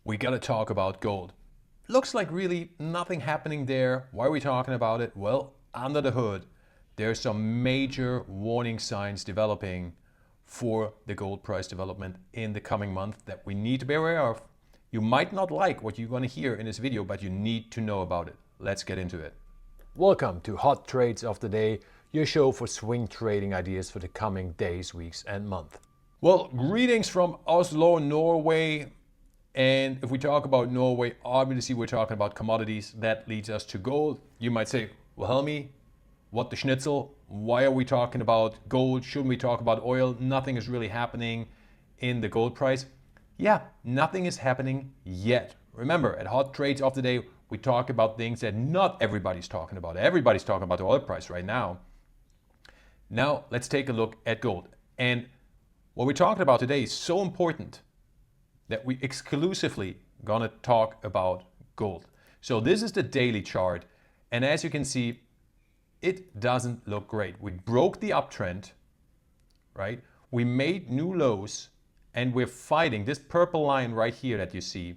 we gotta talk about gold. Looks like really nothing happening there. Why are we talking about it? Well, under the hood, there's some major warning signs developing for the gold price development in the coming month that we need to be aware of. You might not like what you're gonna hear in this video, but you need to know about it. Let's get into it. Welcome to Hot Trades of the Day, your show for swing trading ideas for the coming days, weeks, and month. Well, greetings from Oslo, Norway. And if we talk about Norway, obviously we're talking about commodities. That leads us to gold. You might say, well, Helmi, what the schnitzel? Why are we talking about gold? Shouldn't we talk about oil? Nothing is really happening in the gold price. Yeah, nothing is happening yet. Remember, at Hot Trades of the Day, we talk about things that not everybody's talking about. Everybody's talking about the oil price right now. Now, let's take a look at gold. And what we're talking about today is so important that we exclusively gonna talk about gold. So this is the daily chart, and as you can see, it doesn't look great. We broke the uptrend, right? We made new lows, and we're fighting this purple line right here that you see.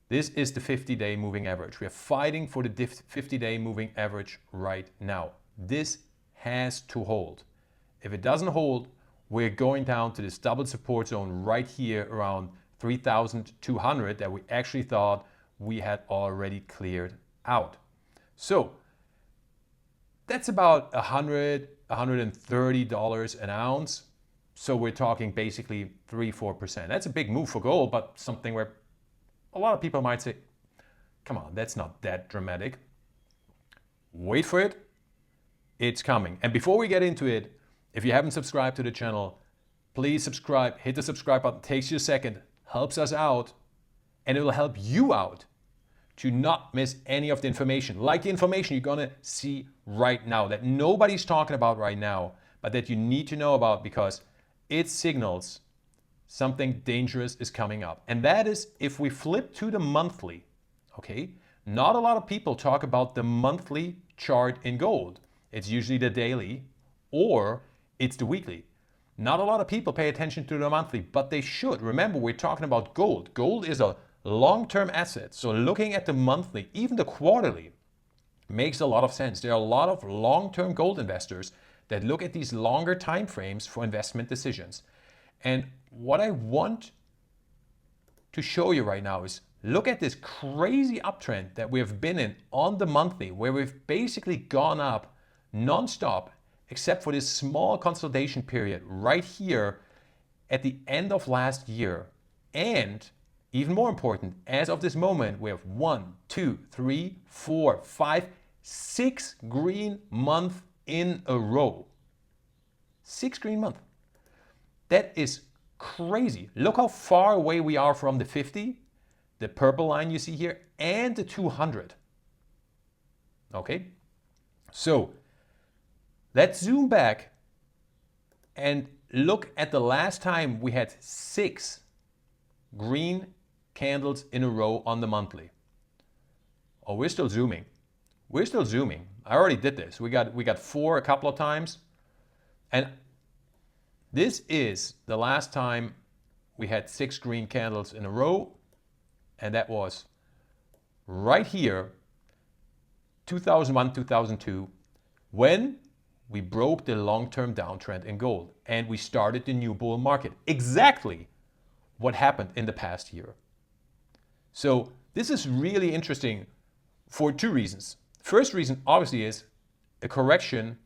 This is the 50-day moving average. We're fighting for the 50-day moving average right now. This has to hold. If it doesn't hold, we're going down to this double support zone right here around 3,200 that we actually thought we had already cleared out. So that's about $130 an ounce. So we're talking basically 3-4%. That's a big move for gold, but something where a lot of people might say, come on, that's not that dramatic. Wait for it. It's coming. And before we get into it, if you haven't subscribed to the channel, please subscribe. Hit the subscribe button. It takes you a second, helps us out, and it will help you out to not miss any of the information. Like the information you're gonna see right now that nobody's talking about right now, but that you need to know about because it signals something dangerous is coming up. And that is if we flip to the monthly, okay? Not a lot of people talk about the monthly chart in gold. It's usually the daily or it's the weekly. Not a lot of people pay attention to the monthly, but they should. Remember, we're talking about gold. Gold is a long-term asset. So looking at the monthly, even the quarterly, makes a lot of sense. There are a lot of long-term gold investors that look at these longer time frames for investment decisions. And what I want to show you right now is look at this crazy uptrend that we have been in on the monthly, where we've basically gone up non-stop, except for this small consolidation period right here at the end of last year. And even more important, as of this moment, we have 1, 2, 3, 4, 5, 6 green months in a row. 6 green months. That is crazy. Look how far away we are from the 50, the purple line you see here, and the 200. Okay? So let's zoom back and look at the last time we had 6 green candles in a row on the monthly. Oh, we're still zooming. We're still zooming. I already did this. We got 4 a couple of times. And this is the last time we had 6 green candles in a row. And that was right here, 2001, 2002, when we broke the long-term downtrend in gold and we started the new bull market. Exactly what happened in the past year. So this is really interesting for 2 reasons. First reason obviously is a correction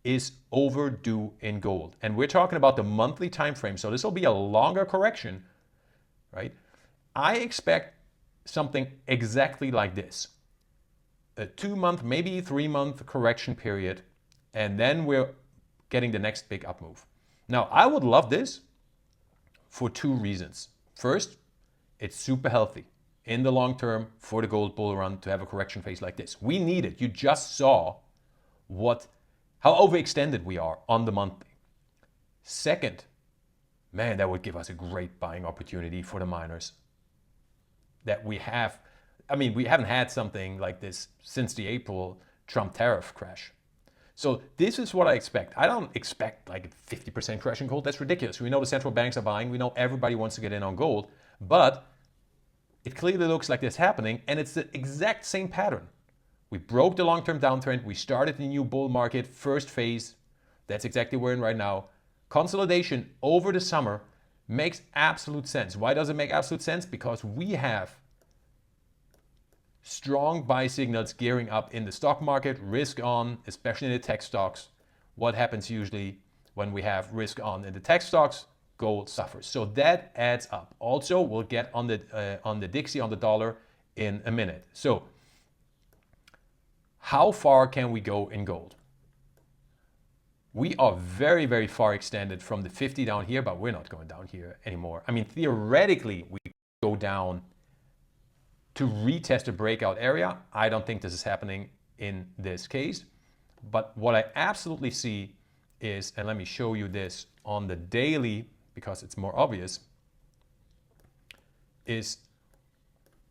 is overdue in gold. And we're talking about the monthly time frame. So this will be a longer correction, right? I expect something exactly like this. A 2-month, maybe 3-month correction period. And then we're getting the next big up move. Now, I would love this for 2 reasons. First, it's super healthy in the long term for the gold bull run to have a correction phase like this. We need it. You just saw how overextended we are on the monthly. Second, man, that would give us a great buying opportunity for the miners that we have. I mean, we haven't had something like this since the April Trump tariff crash. So this is what I expect. I don't expect like a 50% crash in gold. That's ridiculous. We know the central banks are buying. We know everybody wants to get in on gold. But it clearly looks like this happening, and it's the exact same pattern. We broke the long-term downtrend. We started the new bull market, first phase. That's exactly where we're in right now. Consolidation over the summer makes absolute sense. Why does it make absolute sense? Because we have strong buy signals gearing up in the stock market, risk on, especially in the tech stocks. What happens usually when we have risk on in the tech stocks? Gold suffers. So that adds up. Also, we'll get on the Dixie, on the dollar in a minute. So how far can we go in gold? We are very, very far extended from the 50 down here, but we're not going down here anymore. I mean, theoretically, we go down to retest a breakout area. I don't think this is happening in this case. But what I absolutely see is, and let me show you this on the daily because it's more obvious, is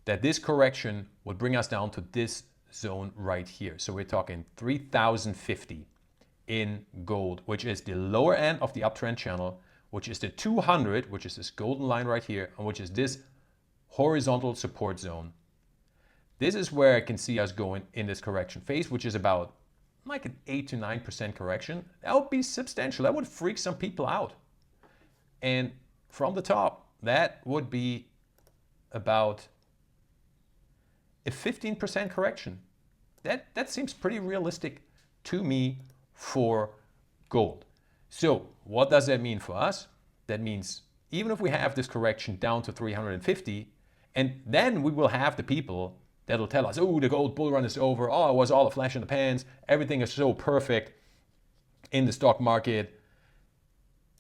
that this correction would bring us down to this zone right here. So we're talking 3,050 in gold, which is the lower end of the uptrend channel, which is the 200, which is this golden line right here, and which is this horizontal support zone. This is where I can see us going in this correction phase, which is about like an 8 to 9% correction. That would be substantial. That would freak some people out. And from the top, that would be about a 15% correction. That seems pretty realistic to me for gold. So what does that mean for us? That means even if we have this correction down to 350, and then we will have the people that'll tell us, oh, the gold bull run is over. Oh, it was all a flash in the pans. Everything is so perfect in the stock market.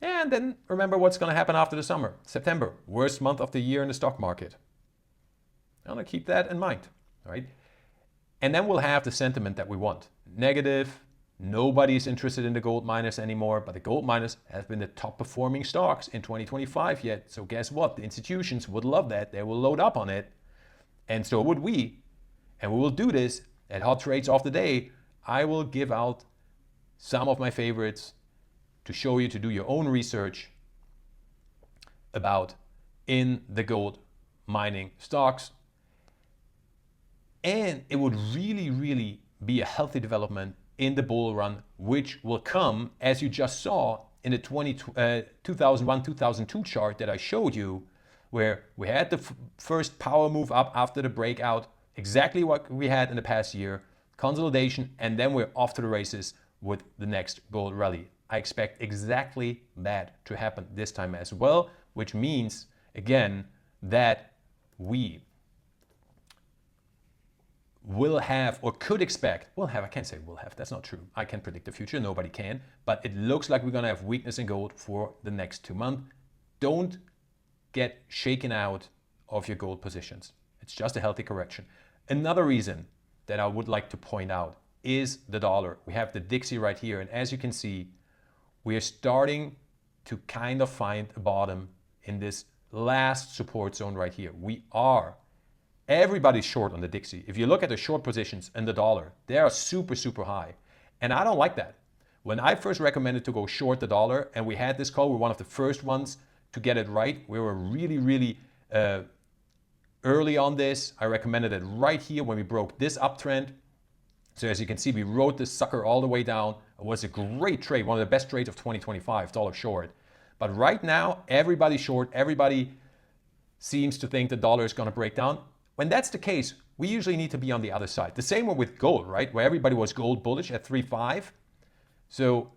And then remember what's going to happen after the summer. September, worst month of the year in the stock market. I want to keep that in mind, all right? And then we'll have the sentiment that we want. Negative, nobody's interested in the gold miners anymore, but the gold miners have been the top performing stocks in 2025 yet. So guess what? The institutions would love that. They will load up on it. And so would we. And we will do this at Hot Trades of the Day. I will give out some of my favorites to show you to do your own research about in the gold mining stocks. And it would really, really be a healthy development in the bull run, which will come, as you just saw in the 2001-2002 chart that I showed you, where we had the first power move up after the breakout, exactly what we had in the past year, consolidation, and then we're off to the races with the next gold rally. I expect exactly that to happen this time as well, which means, again, that we will have, or could expect, I can't say will have, that's not true. I can't predict the future, nobody can, but it looks like we're gonna have weakness in gold for the next 2 months. Don't get shaken out of your gold positions. It's just a healthy correction. Another reason that I would like to point out is the dollar. We have the Dixie right here, and as you can see, we are starting to kind of find a bottom in this last support zone right here. Everybody's short on the Dixie. If you look at the short positions in the dollar, they are super, super high. And I don't like that. When I first recommended to go short the dollar, and we had this call, we were one of the first ones to get it right. We were really, really early on this. I recommended it right here when we broke this uptrend. So as you can see, we rode this sucker all the way down. It was a great trade, one of the best trades of 2025, dollar short. But right now, everybody's short. Everybody seems to think the dollar is going to break down. When that's the case, we usually need to be on the other side. The same one with gold, right? Where everybody was gold bullish at 3.5. So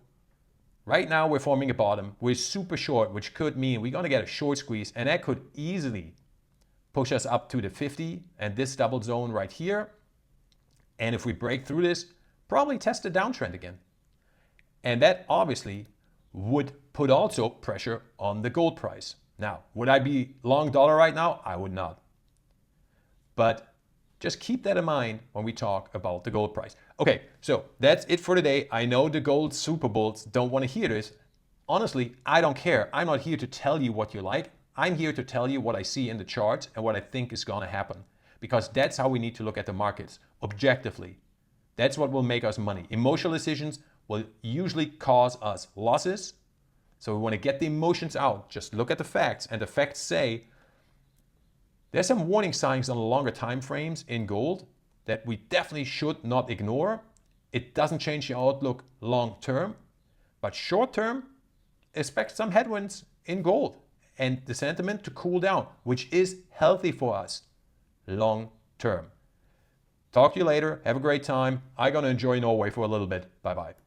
right now we're forming a bottom. We're super short, which could mean we're going to get a short squeeze, and that could easily push us up to the 50 and this double zone right here. And if we break through this, probably test the downtrend again. And that obviously would put also pressure on the gold price. Now, would I be long dollar right now? I would not. But just keep that in mind when we talk about the gold price. Okay, so that's it for today. I know the gold super bulls don't want to hear this. Honestly, I don't care. I'm not here to tell you what you like. I'm here to tell you what I see in the charts and what I think is going to happen. Because that's how we need to look at the markets, objectively. That's what will make us money. Emotional decisions will usually cause us losses. So we want to get the emotions out. Just look at the facts. And the facts say There's some warning signs on the longer time frames in gold that we definitely should not ignore. It doesn't change the outlook long term, but short term, expect some headwinds in gold and the sentiment to cool down, which is healthy for us long term. Talk to you later. Have a great time. I'm going to enjoy Norway for a little bit. Bye-bye.